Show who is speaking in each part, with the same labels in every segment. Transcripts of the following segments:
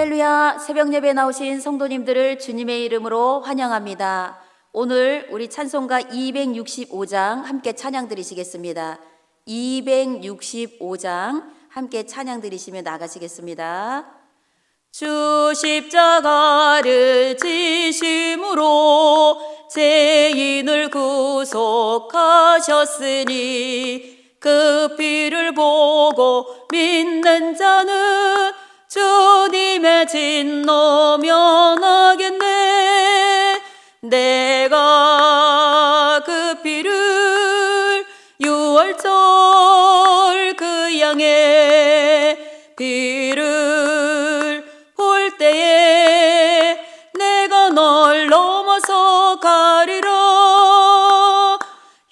Speaker 1: 할렐루야. 새벽 예배 나오신 성도님들을 주님의 이름으로 환영합니다. 오늘 우리 찬송가 265장 함께 찬양 드리시겠습니다. 265장 함께 찬양 드리시며 나가시겠습니다. 주 십자가를 지심으로 죄인을 구속하셨으니 그 피를 보고 믿는 자는 주님의 진노 면하겠네. 내가 그 피를 유월절 그 양의 피를 볼 때에 내가 널 넘어서 가리라.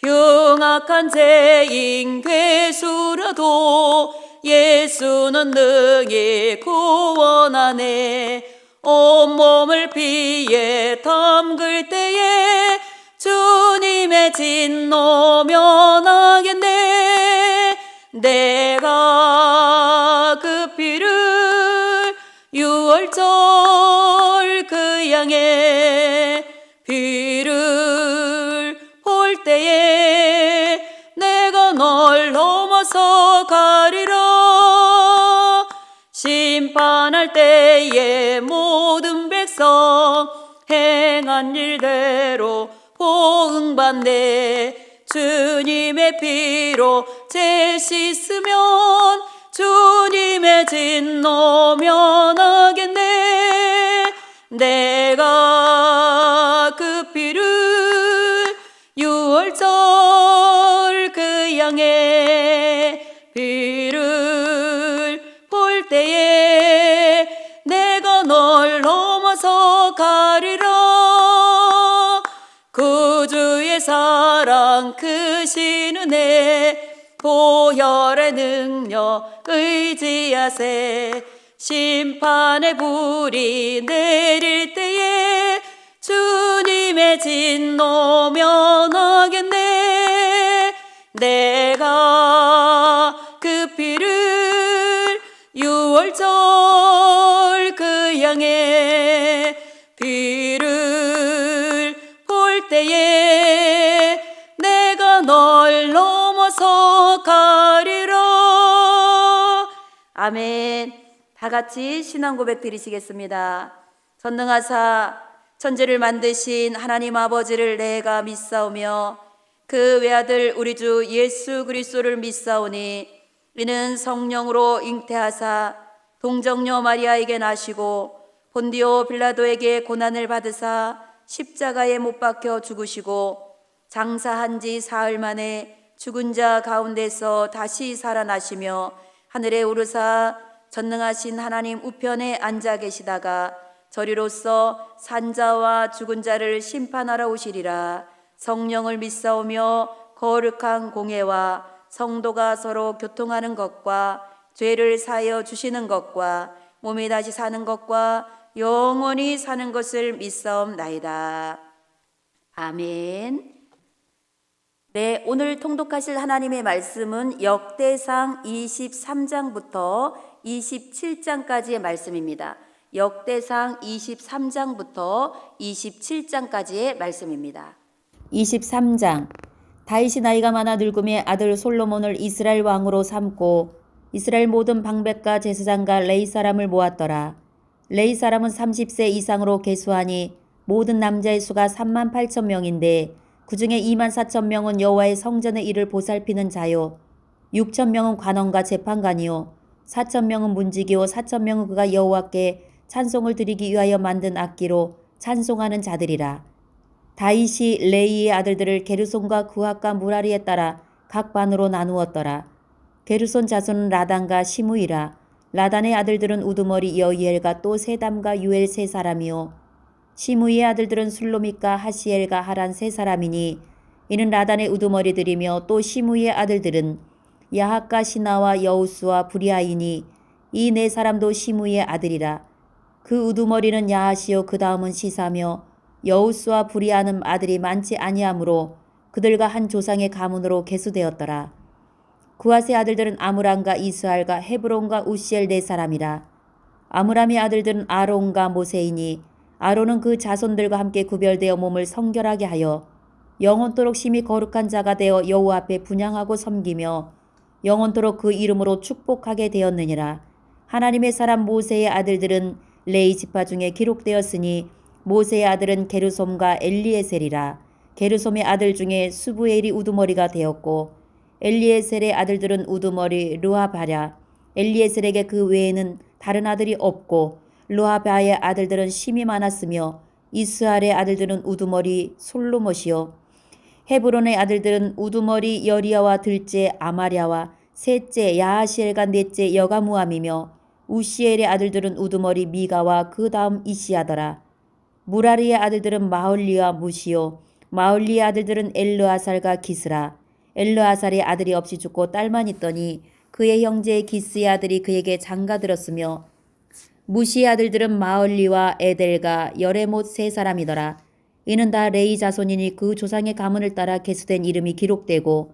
Speaker 1: 흉악한 죄인 괴수라도 예수는 능히 구원하네. 온몸을 피에 담글 때에 주님의 진노 면하겠네. 내가 그 피를 유월절 그 양의 피를 볼 때에 내가 널 넘어서 가리라. 심판할 때에 모든 백성 행한 일대로 보응받네. 주님의 피로 죄 씻으면 주님의 진노 면하겠네. 내가 그 피를 유월절 그 양의 피를 볼 때에 내가 널 넘어서 가리라. 구주의 사랑 크신 은혜 보혈의 능력 의지하세. 심판의 불이 내릴 때에 주님의 진노 면하겠네. 내가 그 피를 유월절 그 양의 피를 볼 때에 내가 널 넘어서 가리라. 아멘. 다 같이 신앙 고백 드리시겠습니다. 전능하사 천지를 만드신 하나님 아버지를 내가 믿사오며 그 외아들 우리 주 예수 그리스도를 믿사오니 이는 성령으로 잉태하사 동정녀 마리아에게 나시고 본디오 빌라도에게 고난을 받으사 십자가에 못 박혀 죽으시고 장사한 지 사흘 만에 죽은 자 가운데서 다시 살아나시며 하늘에 오르사 전능하신 하나님 우편에 앉아 계시다가 저리로서 산자와 죽은 자를 심판하러 오시리라. 성령을 믿사오며 거룩한 공회와 성도가 서로 교통하는 것과 죄를 사하여 주시는 것과 몸이 다시 사는 것과 영원히 사는 것을 믿사옵나이다. 아멘. 네, 오늘 통독하실 하나님의 말씀은 역대상 23장부터 27장까지의 말씀입니다. 역대상 23장부터 27장까지의 말씀입니다. 23장. 다윗이 나이가 많아 늙음에 아들 솔로몬을 이스라엘 왕으로 삼고 이스라엘 모든 방백과 제사장과 레위 사람을 모았더라. 레위 사람은 30세 이상으로 계수하니 모든 남자의 수가 38,000명인데 그 중에 24,000명은 여호와의 성전의 일을 보살피는 자요 6,000명은 관원과 재판관이요 4,000명은 문지기요 4,000명은 그가 여호와께 찬송을 드리기 위하여 만든 악기로 찬송하는 자들이라. 다윗이 레위의 아들들을 게르손과 구핫과 무라리에 따라 각 반으로 나누었더라. 게르손 자손은 라단과 시므이라. 라단의 아들들은 우두머리 여이엘과 또 세담과 유엘 세 사람이요 시므이의 아들들은 술로밋과 하시엘과 하란 세 사람이니 이는 라단의 우두머리들이며 또 시므이의 아들들은 야핫과 시나와 여우스와 브리아이니 이 네 사람도 시므이의 아들이라. 그 우두머리는 야핫이요 그 다음은 시사며 여우스와 브리아는 아들이 많지 아니하므로 그들과 한 조상의 가문으로 계수되었더라. 구핫의 아들들은 아므람과 이스할과 헤브론과 우시엘 네 사람이라. 아므람의 아들들은 아론과 모세이니 아론은 그 자손들과 함께 구별되어 몸을 성결하게 하여 영원토록 심히 거룩한 자가 되어 여호와 앞에 분향하고 섬기며 영원토록 그 이름으로 축복하게 되었느니라. 하나님의 사람 모세의 아들들은 레위 지파 중에 기록되었으니 모세의 아들은 게르솜과 엘리에셀이라. 게르솜의 아들 중에 수부엘이 우두머리가 되었고 엘리에셀의 아들들은 우두머리 르하바랴. 엘리에셀에게 그 외에는 다른 아들이 없고 르하바의 아들들은 심이 많았으며 이스할의 아들들은 우두머리 솔로못이요 헤브론의 아들들은 우두머리 여리야와 둘째 아마랴와 셋째 야하시엘과 넷째 여가무함이며 우시엘의 아들들은 우두머리 미가와 그 다음 이시야더라. 무라리의 아들들은 마흘리와 무시요 마흘리의 아들들은 엘르아살과 기스라. 엘르아살의 아들이 없이 죽고 딸만 있더니 그의 형제 기스의 아들이 그에게 장가들었으며 무시의 아들들은 마흘리와 에델과 여레못 세 사람이더라. 이는 다 레위 자손이니 그 조상의 가문을 따라 계수된 이름이 기록되고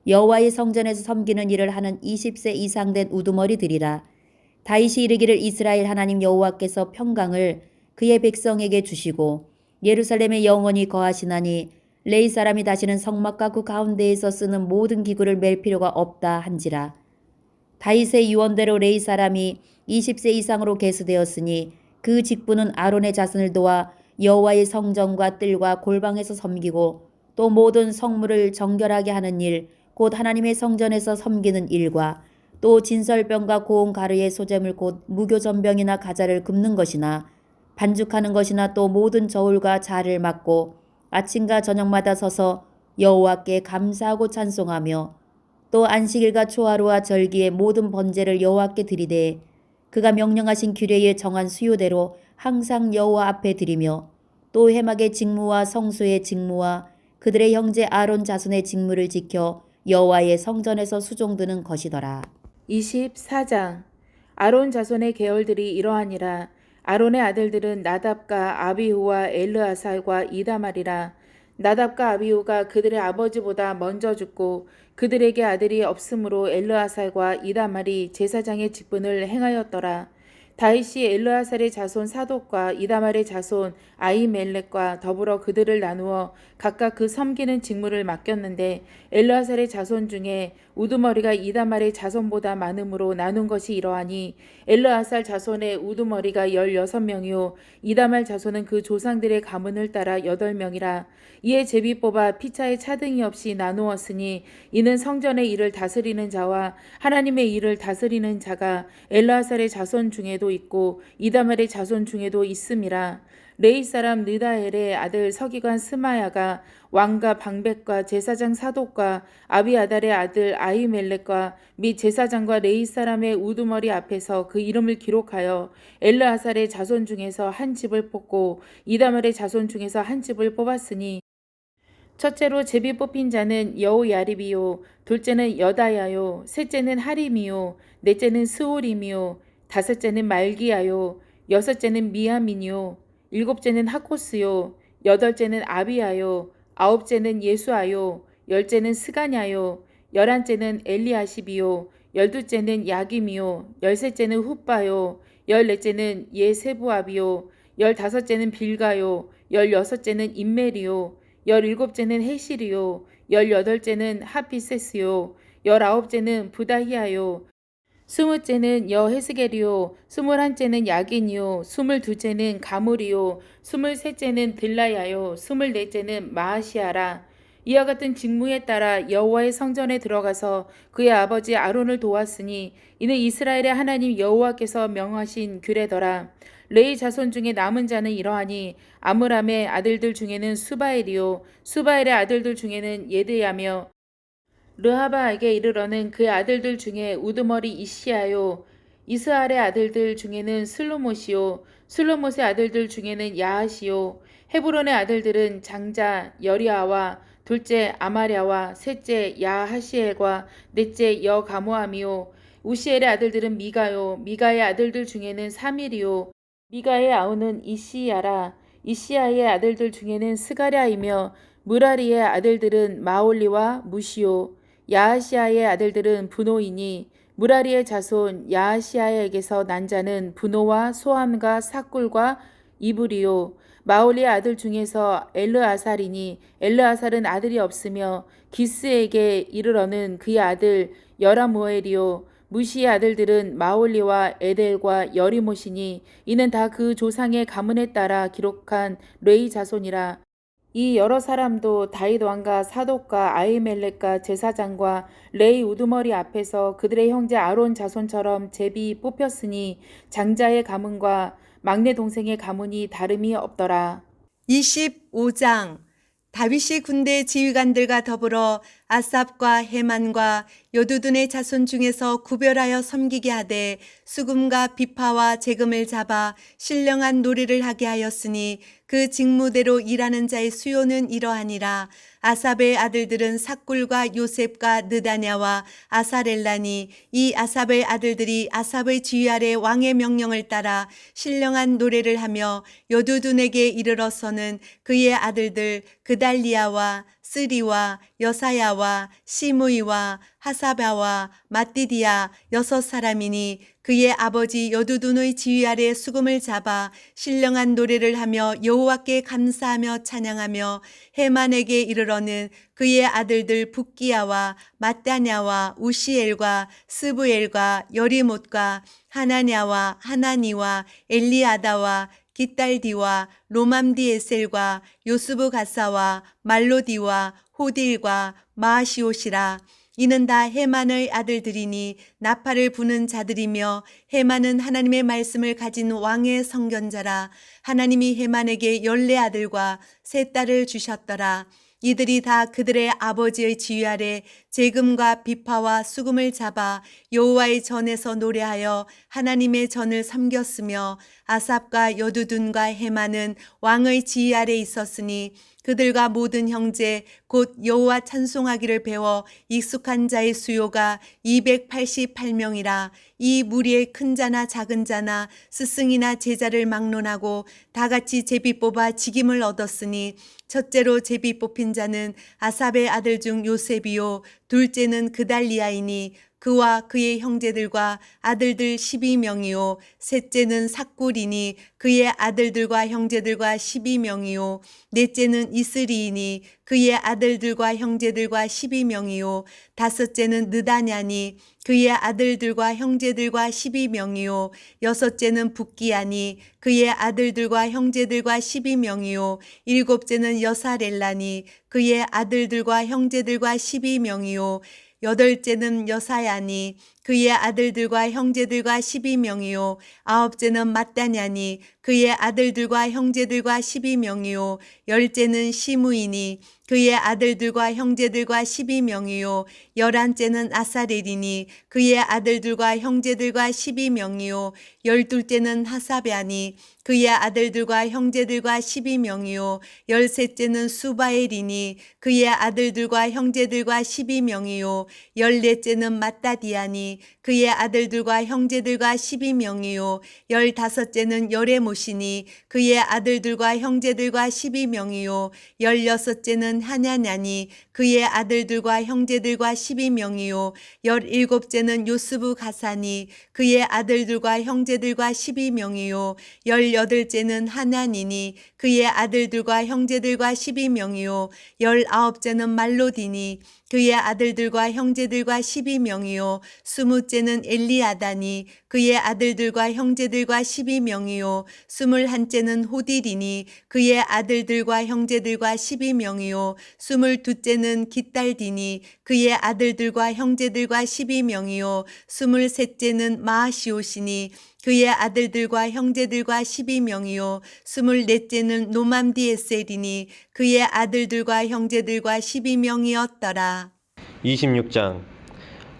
Speaker 1: 여호와의 성전에서 섬기는 일을 하는 20세 이상 된 우두머리들이라. 다윗이 이르기를 이스라엘 하나님 여호와께서 평강을 그의 백성에게 주시고 예루살렘에 영원히 거하시나니 레위 사람이 다시는 성막과 그 가운데에서 쓰는 모든 기구를 맬 필요가 없다 한지라. 다윗의 유언대로 레위 사람이 20세 이상으로 계수되었으니 그 직분은 아론의 자손을 도와 여호와의 성전과 뜰과 골방에서 섬기고 또 모든 성물을 정결하게 하는 일, 곧 하나님의 성전에서 섬기는 일과 또 진설병과 고운 가루의 소재물 곧 무교전병이나 가자를 굽는 것이나 반죽하는 것이나 또 모든 저울과 자를 맡고 아침과 저녁마다 서서 여호와께 감사하고 찬송하며 또 안식일과 초하루와 절기의 모든 번제를 여호와께 드리되 그가 명령하신 규례에 정한 수요대로 항상 여호와 앞에 드리며 또 회막의 직무와 성소의 직무와 그들의 형제 아론 자손의 직무를 지켜 여호와의 성전에서 수종드는 것이더라.
Speaker 2: 24장 아론 자손의 계열들이 이러하니라. 아론의 아들들은 나답과 아비후와 엘르아살과 이다말이라. 나답과 아비후가 그들의 아버지보다 먼저 죽고 그들에게 아들이 없으므로 엘르아살과 이다말이 제사장의 직분을 행하였더라. 다윗이 엘르아살의 자손 사독과 이다말의 자손 아히멜렉과 더불어 그들을 나누어 각각 그 섬기는 직무를 맡겼는데 엘르아살의 자손 중에 우두머리가 이다말의 자손보다 많으므로 나눈 것이 이러하니 엘르아살 자손의 우두머리가 16명이요 이다말 자손은 그 조상들의 가문을 따라 8명이라. 이에 제비 뽑아 피차에 차등이 없이 나누었으니 이는 성전의 일을 다스리는 자와 하나님의 일을 다스리는 자가 엘르아살의 자손 중에도 있고 이다말의 자손 중에도 있음이라. 레위 사람 느다엘의 아들 서기관 스마야가 왕과 방백과 제사장 사독과 아비아달의 아들 아히멜렉과 및 제사장과 레위 사람의 우두머리 앞에서 그 이름을 기록하여 엘르아살의 자손 중에서 한 집을 뽑고 이다말의 자손 중에서 한 집을 뽑았으니 첫째로 제비 뽑힌 자는 여호야립이요 둘째는 여다야요 셋째는 하림이요 넷째는 스홀임이요 다섯째는 말기야요 여섯째는 미야민이요 일곱째는 하코스요 여덟째는 아비야요 아홉째는 예수아요 열째는 스가냐요 열한째는 엘리아십이요 열두째는 야김이요 열셋째는 훗바요 열넷째는 예세부압이요 열다섯째는 빌가요 열여섯째는 임멜이요 열일곱째는 헤실이요 열여덟째는 하피세스요 열아홉째는 부다히아요 스무째는 여헤스겔이요 스물한째는 야긴이요 스물두째는 가물이요 스물셋째는 들라야요 스물넷째는 마아시아라. 이와 같은 직무에 따라 여호와의 성전에 들어가서 그의 아버지 아론을 도왔으니 이는 이스라엘의 하나님 여호와께서 명하신 규례더라. 레위 자손 중에 남은 자는 이러하니 아므람의 아들들 중에는 수바엘이요 수바엘의 아들들 중에는 예드야며 르하바에게 이르러는 그의 아들들 중에 우두머리 이시야요 이스할의 아들들 중에는 슬로못이요 슬로못의 아들들 중에는 야하시요 헤브론의 아들들은 장자 여리아와 둘째 아마랴와 셋째 야하시엘과 넷째 여가모함이요 우시엘의 아들들은 미가요 미가의 아들들 중에는 사밀이요 미가의 아우는 이시야라. 이시야의 아들들 중에는 스가랴이며 무라리의 아들들은 마올리와 무시요 야하시아의 아들들은 분노이니 무라리의 자손 야하시아에게서 난 자는 분노와 소함과 삭굴과 이불이요. 마올리의 아들 중에서 엘르아살이니 엘르아살은 아들이 없으며 기스에게 이르러는 그의 아들 여라무엘이요. 무시의 아들들은 마올리와 에델과 여리못이니 이는 다 그 조상의 가문에 따라 기록한 레이 자손이라. 이 여러 사람도 다윗 왕과 사독과 아히멜렉과 제사장과 레이 우두머리 앞에서 그들의 형제 아론 자손처럼 제비 뽑혔으니 장자의 가문과 막내 동생의 가문이 다름이 없더라.
Speaker 3: 25장 다윗이 군대 지휘관들과 더불어 아삽과 헤만과 여두둔의 자손 중에서 구별하여 섬기게 하되 수금과 비파와 재금을 잡아 신령한 노래를 하게 하였으니 그 직무대로 일하는 자의 수요는 이러하니라. 아삽의 아들들은 삭굴과 요셉과 느다냐와 아사렐라니 이 아삽의 아들들이 아삽의 지휘 아래 왕의 명령을 따라 신령한 노래를 하며 여두둔에게 이르러서는 그의 아들들 그달리아와 쓰리와 여사야와 시므이와 하사바와 마띠디아 6사람이니 그의 아버지 여두둔의 지휘 아래 수금을 잡아 신령한 노래를 하며 여호와께 감사하며 찬양하며 헤만에게 이르러는 그의 아들들 붓기야와 마따냐와 우시엘과 스부엘과 여리못과 하나냐와 하나니와 엘리아다와 기딸디와 로맘디에셀과 요스부 가사와 말로디와 호딜과 마시옷이라. 이는 다 헤만의 아들들이니 나팔을 부는 자들이며 헤만은 하나님의 말씀을 가진 왕의 선견자라. 하나님이 헤만에게 14아들과 3딸을 주셨더라. 이들이 다 그들의 아버지의 지휘 아래 재금과 비파와 수금을 잡아 여호와의 전에서 노래하여 하나님의 전을 섬겼으며 아삽과 여두둔과 헤만은 왕의 지휘 아래 있었으니 그들과 모든 형제 곧 여호와 찬송하기를 배워 익숙한 자의 수요가 288명이라. 이 무리의 큰 자나 작은 자나 스승이나 제자를 막론하고 다같이 제비 뽑아 직임을 얻었으니 첫째로 제비 뽑힌 자는 아삽의 아들 중 요셉이요 둘째는 그달리아이니 그와 그의 형제들과 아들들 12명이요 셋째는 삭굴이니 그의 아들들과 형제들과 12명이요 넷째는 이스리이니 그의 아들들과 형제들과 12명이요 다섯째는 느다냐니 그의 아들들과 형제들과 12명이요 여섯째는 붓기야니 그의 아들들과 형제들과 12명이요 일곱째는 여사렐라니 그의 아들들과 형제들과 12명이요 여덟째는 여사야니 그의 아들들과 형제들과 12명이요 아홉째는 마따냐니 그의 아들들과 형제들과 12명이요 열째는 시므이니 그의 아들들과 형제들과 12명이요 열한째는 아사렐이니 그의 아들들과 형제들과 12명이요 열둘째는 하사랴니 그의 아들들과 형제들과 12명이요 열셋째는 수바엘이니 그의 아들들과 형제들과 12명이요 열넷째는 마따디아니 그의 아들들과 형제들과 12명이요 열다섯째는 여레못이니 그의 아들들과 형제들과 12명이요 열여섯째는 하냐냐니 그의 아들들과 형제들과 12명이요 열일곱째는 요스부 가사니 그의 아들들과 형제들과 12명이요 열여덟째는 하나니니 그의 아들들과 형제들과 12명이요 열아홉째는 말로디니 그의 아들들과 형제들과 12명이요 스무째는 엘리아다니 그의 아들들과 형제들과 12명이요 스물한째는 호딜이니 그의 아들들과 형제들과 12명이요 스물두째는 기딸디니 그의 아들들과 형제들과 12명이요 스물셋째는 마시옷이니 그의 아들들과 형제들과 12명이요 스물넷째는 노맘디에셀이니 그의 아들들과 형제들과 12명이었더라.
Speaker 4: 26장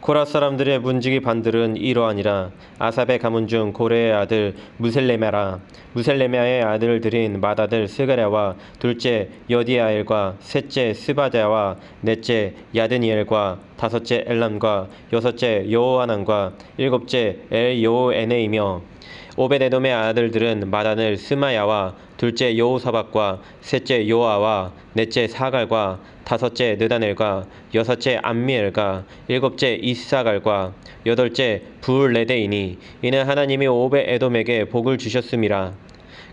Speaker 4: 코라 사람들의 문지기 반들은 이러하니라. 아삽의 가문 중 고레의 아들 무셀레메라. 무셀레메의 아들들인 맏아들 스가랴와 둘째 여디아엘과 셋째 스바랴와 넷째 야드니엘과 다섯째 엘람과 여섯째 여호하난과 일곱째 엘여호에네이며 오벳에돔의 아들들은 마단을 스마야와 둘째 여호사밧과 셋째 요아와 넷째 사갈과 다섯째 느다넬과 여섯째 암미엘과 일곱째 이사갈과 여덟째 불레데이니 이는 하나님이 오벳에돔에게 복을 주셨음이라.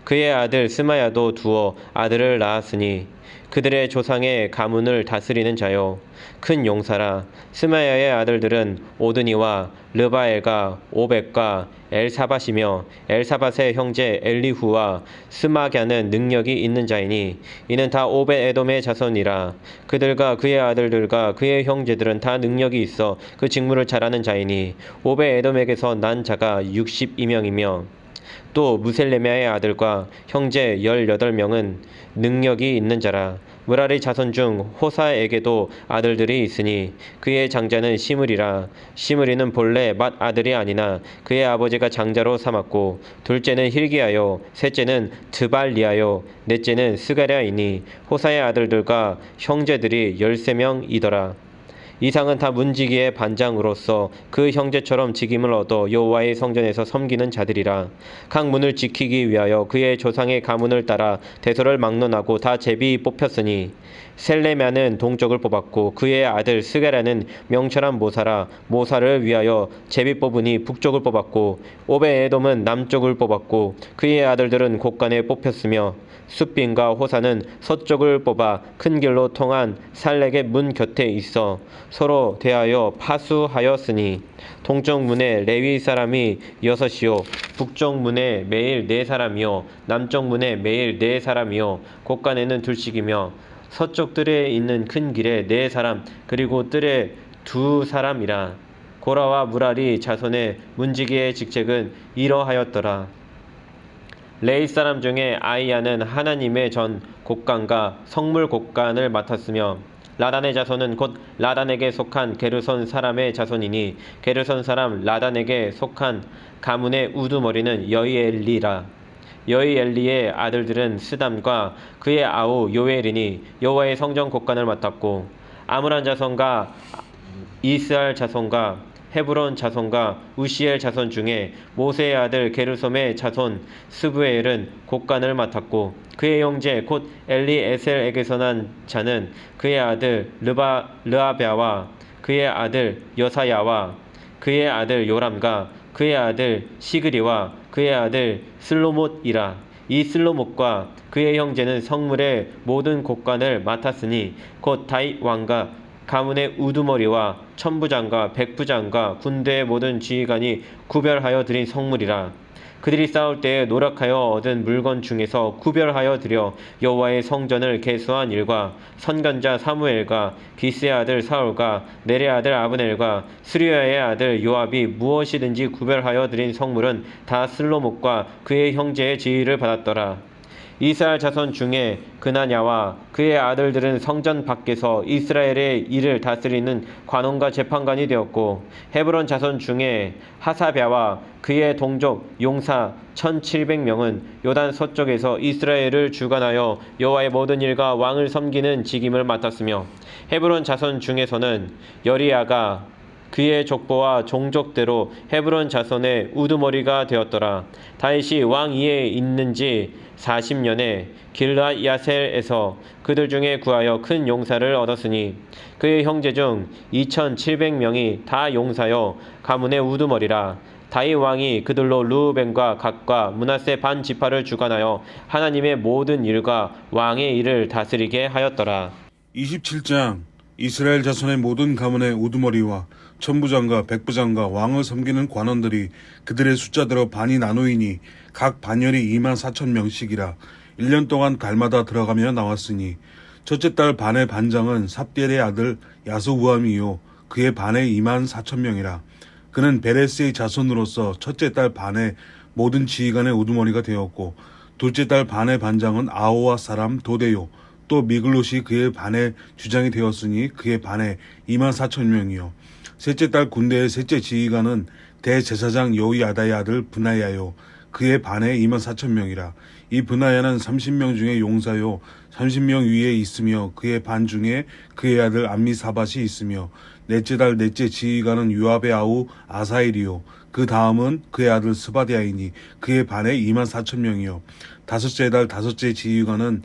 Speaker 4: 그의 아들 스마야도 두어 아들을 낳았으니 그들의 조상의 가문을 다스리는 자요 큰 용사라. 스마야의 아들들은 오드니와 르바엘과 오벳과 엘사밧이며 엘사밧의 형제 엘리후와 스마갸는 능력이 있는 자이니 이는 다 오벳에돔의 자손이라. 그들과 그의 아들들과 그의 형제들은 다 능력이 있어 그 직무를 잘하는 자이니 오벳에돔에게서 난 자가 62명이며 또 무셀레미아의 아들과 형제 18명은 능력이 있는 자라. 무라리 자손 중 호사에게도 아들들이 있으니 그의 장자는 시므리라. 시므리는 본래 맏 아들이 아니나 그의 아버지가 장자로 삼았고 둘째는 힐기야요 셋째는 드발리야요 넷째는 스가랴이니 호사의 아들들과 형제들이 13명이더라. 이상은 다 문지기의 반장으로서 그 형제처럼 직임을 얻어 여호와의 성전에서 섬기는 자들이라. 각 문을 지키기 위하여 그의 조상의 가문을 따라 대소를 막론하고 다 제비 뽑혔으니 셀레미아는 동쪽을 뽑았고 그의 아들 스가랴는 명철한 모사라. 모사를 위하여 제비 뽑으니 북쪽을 뽑았고 오벳에돔은 남쪽을 뽑았고 그의 아들들은 곳간에 뽑혔으며 숫빈과 호사는 서쪽을 뽑아 큰 길로 통한 살렉의 문 곁에 있어 서로 대하여 파수하였으니 동쪽 문에 레위 사람이 6이요 북쪽 문에 매일 4사람이요 남쪽 문에 매일 4사람이요 곳간에는 둘씩이며 서쪽 뜰에 있는 큰 길에 4사람 그리고 뜰에 2사람이라. 고라와 무라리 자손의 문지기의 직책은 이러하였더라. 레위 사람 중에 아이야는 하나님의 전 곳간과 성물 곳간을 맡았으며 라단의 자손은 곧 라단에게 속한 게르손 사람의 자손이니 게르손 사람 라단에게 속한 가문의 우두머리는 여이엘리라. 여이엘리의 아들들은 스담과 그의 아우 요엘이니 여호와의 성전 곳간을 맡았고 아므란 자손과 이스알 자손과 헤브론 자손과 우시엘 자손 중에 모세의 아들 게르솜의 자손 스브엘은 곳간을 맡았고 그의 형제 곧 엘리에셀에게서 난 자는 그의 아들 르아베아와 그의 아들 여사야와 그의 아들 요람과 그의 아들 시그리와 그의 아들 슬로못이라. 이 슬로못과 그의 형제는 성물의 모든 곳간을 맡았으니 곧 다윗 왕과 가문의 우두머리와 천부장과 백부장과 군대의 모든 지휘관이 구별하여 드린 성물이라. 그들이 싸울 때에 노력하여 얻은 물건 중에서 구별하여 드려 여호와의 성전을 개수한 일과 선견자 사무엘과 기스의 아들 사울과 넬의 아들 아브넬과 스리야의 아들 요압이 무엇이든지 구별하여 드린 성물은 다 슬로못과 그의 형제의 지휘를 받았더라. 이스라엘 자손 중에 그나냐와 그의 아들들은 성전 밖에서 이스라엘의 일을 다스리는 관원과 재판관이 되었고 헤브론 자손 중에 하사랴와 그의 동족 용사 1700명은 요단 서쪽에서 이스라엘을 주관하여 여호와의 모든 일과 왕을 섬기는 직임을 맡았으며 헤브론 자손 중에서는 여리야가 그의 족보와 종족대로 헤브론 자손의 우두머리가 되었더라. 다윗이 왕 위에 있는지 40년에 길르앗 야셀에서 그들 중에 구하여 큰 용사를 얻었으니 그의 형제 중 2700명이 다 용사여 가문의 우두머리라. 다윗 왕이 그들로 르우벤과 갓과 므낫세 반 지파를 주관하여 하나님의 모든 일과 왕의 일을 다스리게 하였더라.
Speaker 5: 27장 이스라엘 자손의 모든 가문의 우두머리와 천부장과 백부장과 왕을 섬기는 관원들이 그들의 숫자대로 반이 나누이니 각 반열이 24,000명씩이라. 1년 동안 달마다 들어가며 나왔으니 첫째 달 반의 반장은 삽디엘의 아들 야소우암이요 그의 반에 24,000명이라. 그는 베레스의 자손으로서 첫째 달 반의 모든 지휘관의 우두머리가 되었고 둘째 달 반의 반장은 아오와 사람 도데요 또 미글롯이 그의 반의 주장이 되었으니 그의 반에 24,000명이요 셋째 달 군대의 셋째 지휘관은 대제사장 여호야다의 아들 브나야요 그의 반에 24,000명이라. 이 브나야는 30명 중에 용사요 30명 위에 있으며 그의 반 중에 그의 아들 암미사밧이 있으며 넷째 달 넷째 지휘관은 요압의 아우 아사엘이요 그 다음은 그의 아들 스바디아이니 그의 반에 24,000명이요. 다섯째 달 다섯째 지휘관은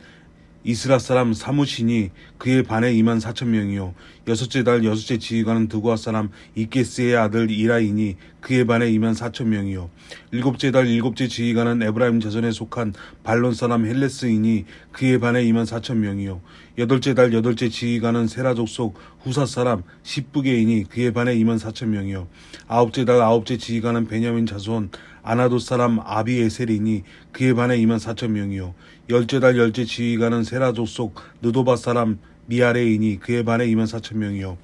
Speaker 5: 이스라 사람 사무신이 그의 반에 24,000명이요. 여섯째 달 여섯째 지휘관은 드고아 사람 이케스의 아들 이라이니 그의 반에 24,000명이요. 일곱째 달 일곱째 지휘관은 에브라임 자손에 속한 발론 사람 헬레스이니 그의 반에 24,000명이요. 여덟째 달 여덟째 지휘관은 세라 족속 후사 사람 십부게이니 그의 반에 24,000명이요. 아홉째 달 아홉째 지휘관은 베냐민 자손 아나도 사람 아비에셀이니 그의 반에 24,000명이요. 열째 달 열째 지휘관은 세라 족속 느도바 사람 미아레이니 그의 반에 24,000명이요.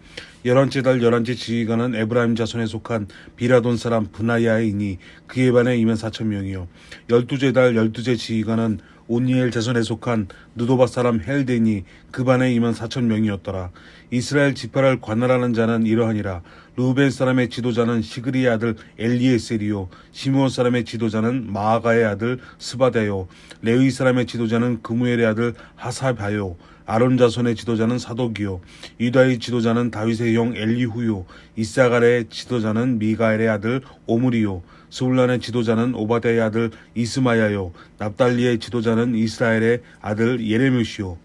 Speaker 5: 열한째 달 열한째 지휘관은 에브라임 자손에 속한 비라돈 사람 브나야이니 그의 반에 24,000명이요. 열두째 달 열두째 지휘관은 온니엘 자손에 속한 느도바 사람 헬데니 그 반에 24,000명이었더라. 이스라엘 지파를 관할하는 자는 이러하니라. 루벤 사람의 지도자는 시그리의 아들 엘리에셀이요. 시므온 사람의 지도자는 마아가의 아들 스바다요. 레위 사람의 지도자는 그무엘의 아들 하사바요. 아론 자손의 지도자는 사독이요. 유다의 지도자는 다윗의 형 엘리후요. 이사갈의 지도자는 미가엘의 아들 오므리요. 스울란의 지도자는 오바댜의 아들 이스마야요. 납달리의 지도자는 이스라엘의 아들 예레뮤시요.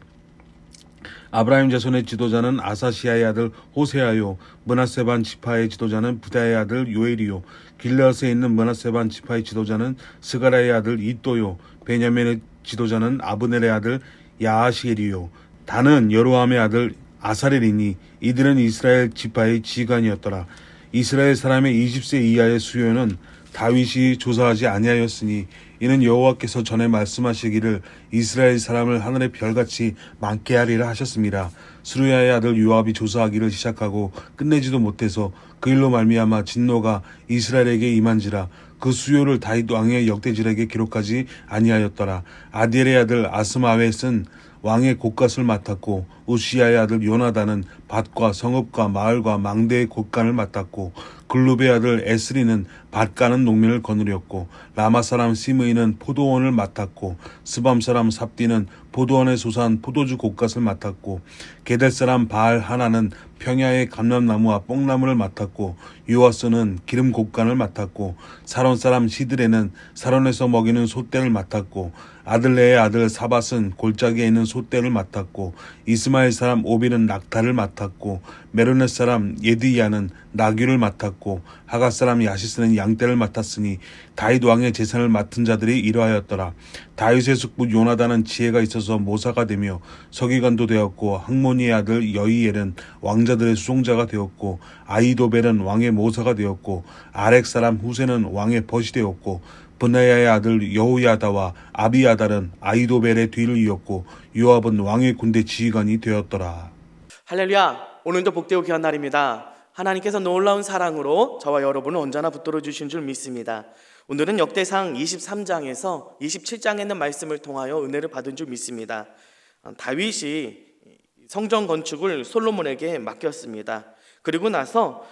Speaker 5: 아브라임 자손의 지도자는 아사시아의 아들 호세아요. 므낫세 반 지파의 지도자는 부다의 아들 요엘이요. 길르앗에 있는 므낫세 반 지파의 지도자는 스가라의 아들 이또요. 베냐민의 지도자는 아브넬의 아들 야하시엘이요. 다는 여로함의 아들 아사렐이니 이들은 이스라엘 지파의 지휘관이었더라. 이스라엘 사람의 20세 이하의 수요는 다윗이 조사하지 아니하였으니 이는 여호와께서 전에 말씀하시기를 이스라엘 사람을 하늘의 별같이 많게 하리라 하셨습니다. 스루야의 아들 요압이 조사하기를 시작하고 끝내지도 못해서 그 일로 말미암아 진노가 이스라엘에게 임한지라. 그 수요를 다윗 왕의 역대질에게 기록하지 아니하였더라. 아디엘의 아들 아스마웻은 왕의 곳간을 맡았고 우시야의 아들 요나단은 밭과 성읍과 마을과 망대의 곳간을 맡았고 글룹의 아들 에스리는 밭 가는 농민을 거느렸고 라마 사람 시므이는 포도원을 맡았고 스밤 사람 삽디는 포도원에 솟아난 포도주 곳간을 맡았고 게델 사람 바알 하나는 평야의 감람나무와 뽕나무를 맡았고 요아스는 기름 곳간을 맡았고 사론 사람 시드레는 사론에서 먹이는 소떼를 맡았고 아들레의 아들 사밧은 골짜기에 있는 소떼를 맡았고 이스마엘 사람 오빌은 낙타를 맡았고 메로넷 사람 예드이야는 나귀를 맡았고 하갓 사람 야시스는 양떼를 맡았으니 다윗 왕의 재산을 맡은 자들이 이러하였더라. 다윗의 숙부 요나단은 지혜가 있어서 모사가 되며 서기관도 되었고 학모니의 아들 여이엘은 왕자들의 수종자가 되었고 아이도벨은 왕의 모사가 되었고 아렉 사람 후세는 왕의 벗이 되었고 브나야의 아들 여호야다와 아비아달은 아이도벨의 뒤를 이었고 요압은 왕의 군대 지휘관이 되었더라.
Speaker 6: 할렐루야. 오늘도 복되고 귀한 날입니다. 하나님께서 놀라운 사랑으로 저와 여러분을 언제나 붙들어 주신 줄 믿습니다. 오늘은 역대상 23장에서 27장에 있는 말씀을 통하여 은혜를 받은 줄 믿습니다. 다윗이 성전 건축을 솔로몬에게 맡겼습니다. 그리고 나서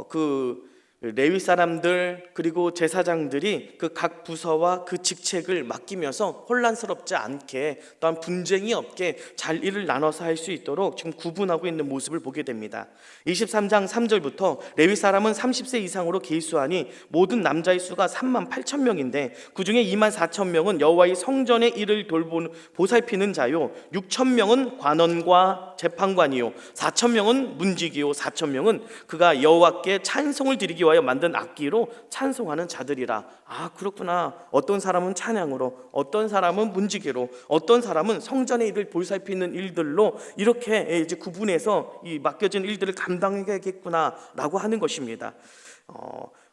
Speaker 6: 그 레위 사람들 그리고 제사장들이 그 각 부서와 그 직책을 맡기면서 혼란스럽지 않게 또한 분쟁이 없게 잘 일을 나눠서 할 수 있도록 지금 구분하고 있는 모습을 보게 됩니다. 23장 3절부터 레위 사람은 30세 이상으로 계수하니 모든 남자의 수가 38,000명인데 그 중에 24,000명은 여호와의 성전의 일을 보살피는 자요 6,000명은 관원과 재판관이요 4,000명은 문지기요 4,000명은 그가 여호와께 찬송을 드리기 위하여 만든 악기로 찬송하는 자들이라. 아, 그렇구나. 어떤 사람은 찬양으로, 어떤 사람은 문지기로, 어떤 사람은 성전의 일을 보살피는 일들로 이렇게 이제 구분해서 이 맡겨진 일들을 감당해야겠구나라고 하는 것입니다.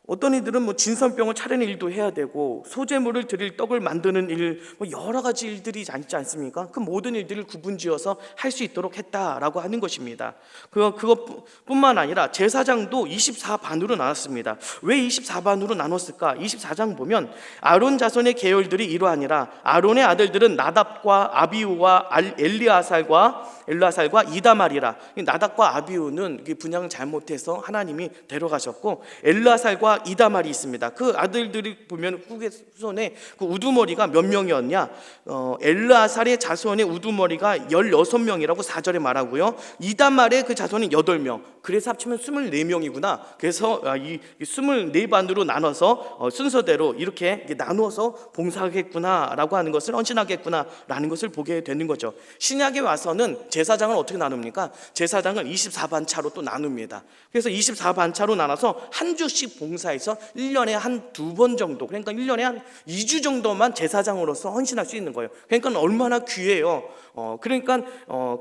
Speaker 6: 어떤 이들은 뭐 진선병을 차리는 일도 해야 되고 소재물을 드릴 떡을 만드는 일, 뭐 여러 가지 일들이 있지 않습니까? 그 모든 일들을 구분지어서 할 수 있도록 했다라고 하는 것입니다. 그것뿐만 아니라 제사장도 24반으로 나눴습니다. 왜 24반으로 나눴을까? 24장 보면 아론 자손의 계열들이 이러하니라. 아론의 아들들은 나답과 아비우와 엘르아살과 이다말이라. 나답과 아비우는 분양 잘못해서 하나님이 데려가셨고 엘르아살과 네단엘과 이다말이 있습니다. 그 아들들이 보면 후손에 그 우두머리가 몇 명이었냐? 엘르아살의 자손의 우두머리가 16명이라고 4절에 말하고요. 이다말의 그 자손이 8명. 그래서 합치면 24명이구나. 그래서 이 24반으로 나눠서 순서대로 이렇게 나누어서 봉사하겠구나라고 하는 것을, 헌신하겠구나라는 것을 보게 되는 거죠. 신약에 와서는 제사장을 어떻게 나눕니까? 제사장을 24반차로 또 나눕니다. 그래서 24반차로 나눠서 한 주씩 봉사해서 1년에 한 2번 정도, 그러니까 1년에 한 2주 정도만 제사장으로서 헌신할 수 있는 거예요. 그러니까 얼마나 귀해요. 그러니까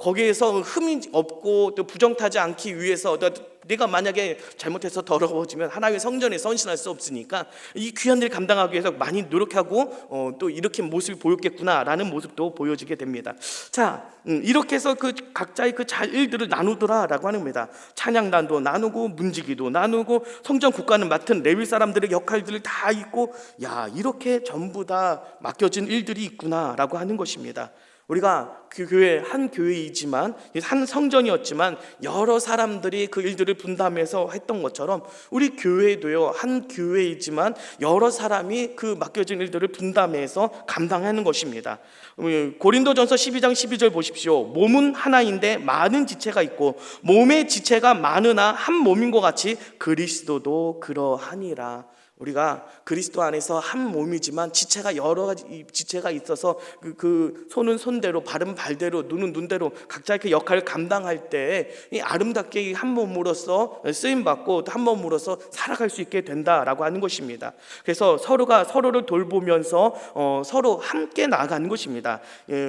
Speaker 6: 거기에서 흠이 없고 또 부정타지 않기 위해서, 내가 만약에 잘못해서 더러워지면 하나님의 성전에서 헌신할 수 없으니까 이 귀한 일 감당하기 위해서 많이 노력하고 또 이렇게 모습이 보였겠구나라는 모습도 보여지게 됩니다. 자, 이렇게 해서 그 각자의 그 잘 일들을 나누더라라고 합니다. 찬양단도 나누고 문지기도 나누고 성전 국관을 맡은 레위 사람들의 역할들을 다 있고, 야, 이렇게 전부 다 맡겨진 일들이 있구나라고 하는 것입니다. 우리가 그 교회 한 교회이지만, 한 성전이었지만 여러 사람들이 그 일들을 분담해서 했던 것처럼 우리 교회도요, 한 교회이지만 여러 사람이 그 맡겨진 일들을 분담해서 감당하는 것입니다. 고린도전서 12장 12절 보십시오. 몸은 하나인데 많은 지체가 있고 몸의 지체가 많으나 한 몸인 것 같이 그리스도도 그러하니라. 우리가 그리스도 안에서 한 몸이지만 지체가 여러 가지 지체가 있어서 그 손은 손대로, 발은 발대로, 눈은 눈대로 각자의 그 역할을 감당할 때 아름답게 한 몸으로서 쓰임 받고 한 몸으로서 살아갈 수 있게 된다라고 하는 것입니다. 그래서 서로가 서로를 돌보면서 서로 함께 나아가는 것입니다.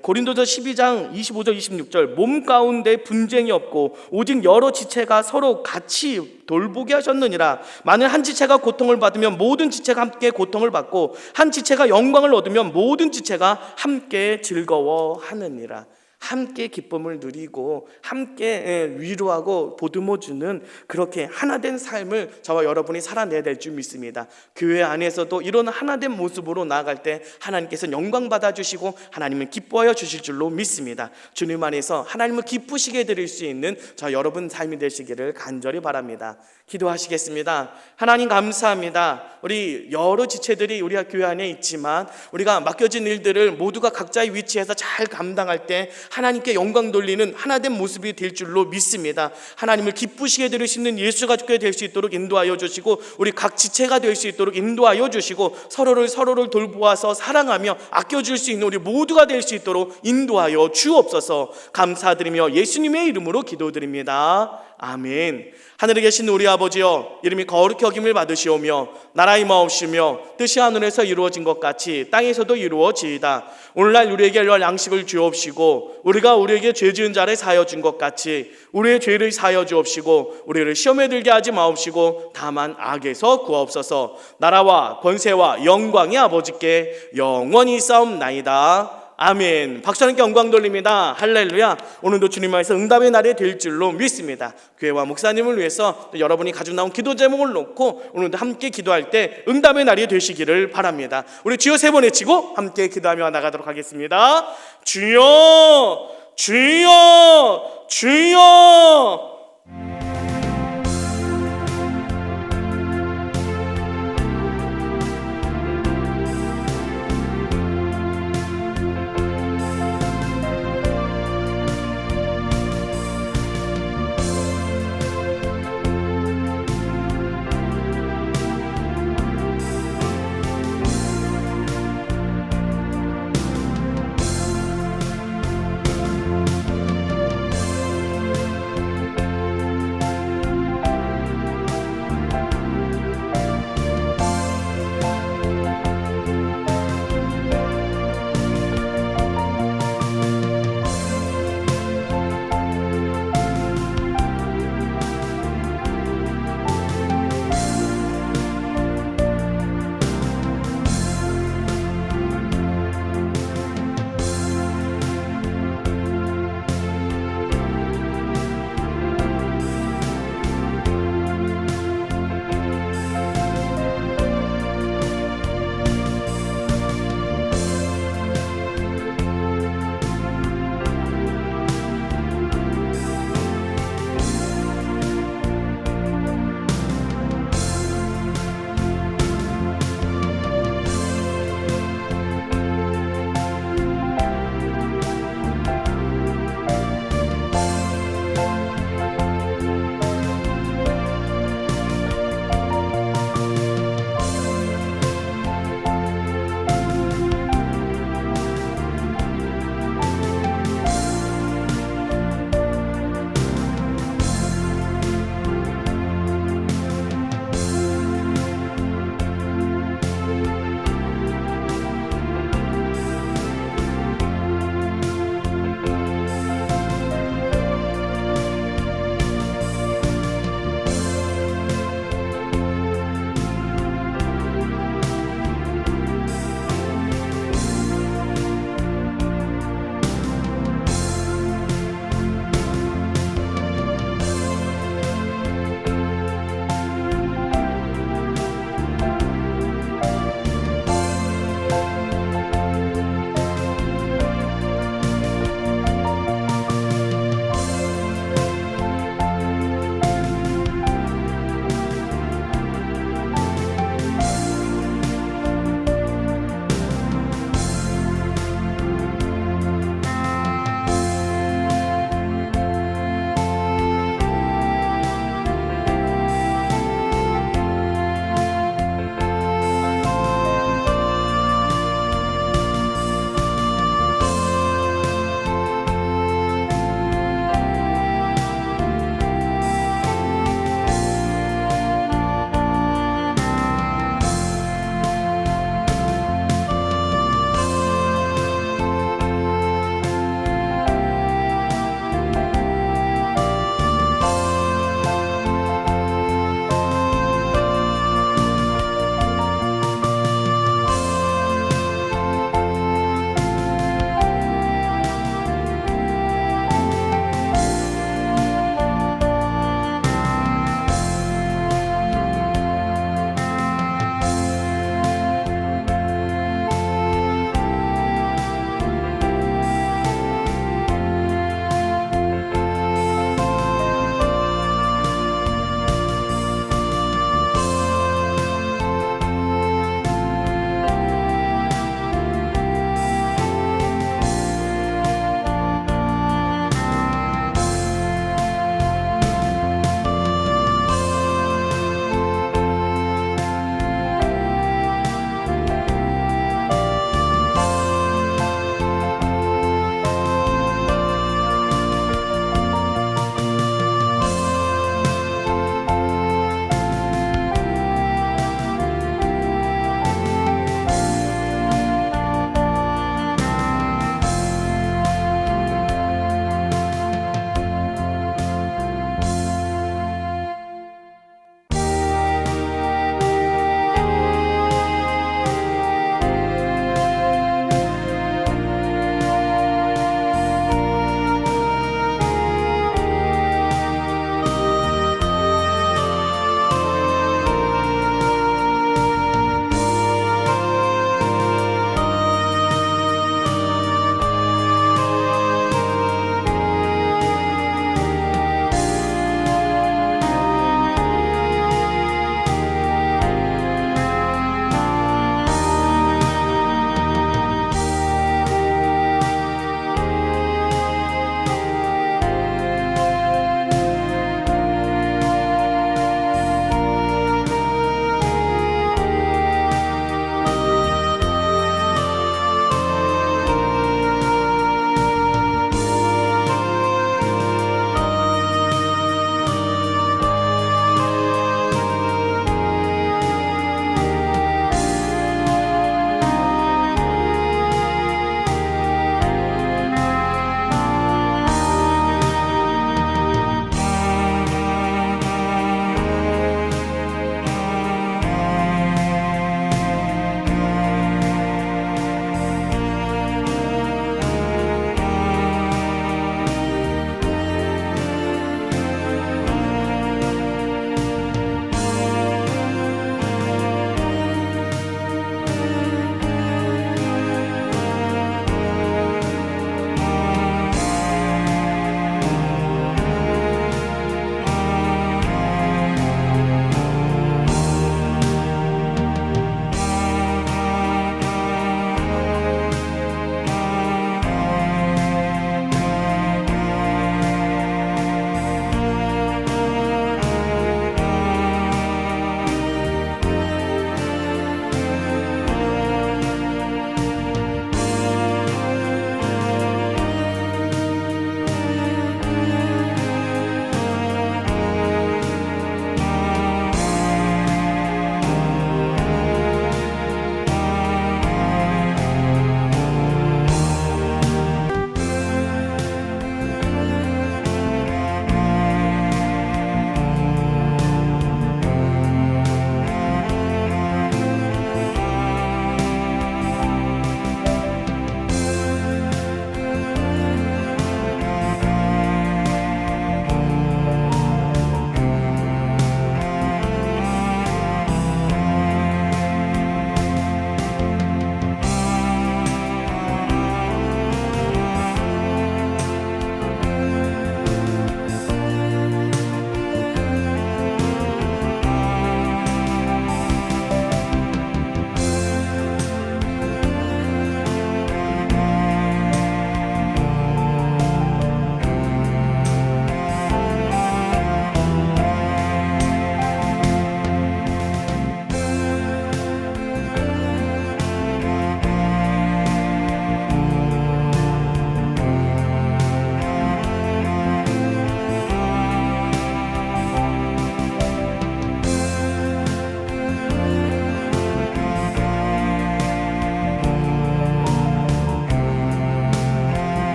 Speaker 6: 고린도서 12장 25절 26절 몸 가운데 분쟁이 없고 오직 여러 지체가 서로 같이 돌보게 하셨느니라. 만일 한 지체가 고통을 받으면 모든 지체가 함께 고통을 받고 한 지체가 영광을 얻으면 모든 지체가 함께 즐거워하느니라. 함께 기쁨을 누리고 함께 위로하고 보듬어주는 그렇게 하나된 삶을 저와 여러분이 살아내야 될 줄 믿습니다. 교회 안에서도 이런 하나된 모습으로 나아갈 때 하나님께서 영광 받아주시고 하나님을 기뻐하여 주실 줄로 믿습니다. 주님 안에서 하나님을 기쁘시게 해드릴 수 있는 저 여러분 삶이 되시기를 간절히 바랍니다. 기도하시겠습니다. 하나님 감사합니다. 우리 여러 지체들이 우리 교회 안에 있지만 우리가 맡겨진 일들을 모두가 각자의 위치에서 잘 감당할 때 하나님께 영광 돌리는 하나된 모습이 될 줄로 믿습니다. 하나님을 기쁘시게 해드릴 수 있는 예수가 될 수 있도록 인도하여 주시고 우리 각 지체가 될 수 있도록 인도하여 주시고 서로를 돌보아서 사랑하며 아껴줄 수 있는 우리 모두가 될 수 있도록 인도하여 주옵소서. 감사드리며 예수님의 이름으로 기도드립니다. 아멘. 하늘에 계신 우리 아버지여, 이름이 거룩히 여김을 받으시오며 나라의 마옵시며 뜻이 하늘에서 이루어진 것 같이 땅에서도 이루어지이다. 오늘날 우리에게 일용할 양식을 주옵시고 우리가 우리에게 죄 지은 자를 사하여 준 것 같이 우리의 죄를 사하여 주옵시고 우리를 시험에 들게 하지 마옵시고 다만 악에서 구하옵소서. 나라와 권세와 영광이 아버지께 영원히 싸움나이다. 아멘. 박수 하나님께 영광 돌립니다. 할렐루야. 오늘도 주님 안에서 응답의 날이 될 줄로 믿습니다. 교회와 목사님을 위해서 또 여러분이 가지고 나온 기도 제목을 놓고 오늘도 함께 기도할 때 응답의 날이 되시기를 바랍니다. 우리 주여 3번 외치고 함께 기도하며 나가도록 하겠습니다. 주여, 주여, 주여.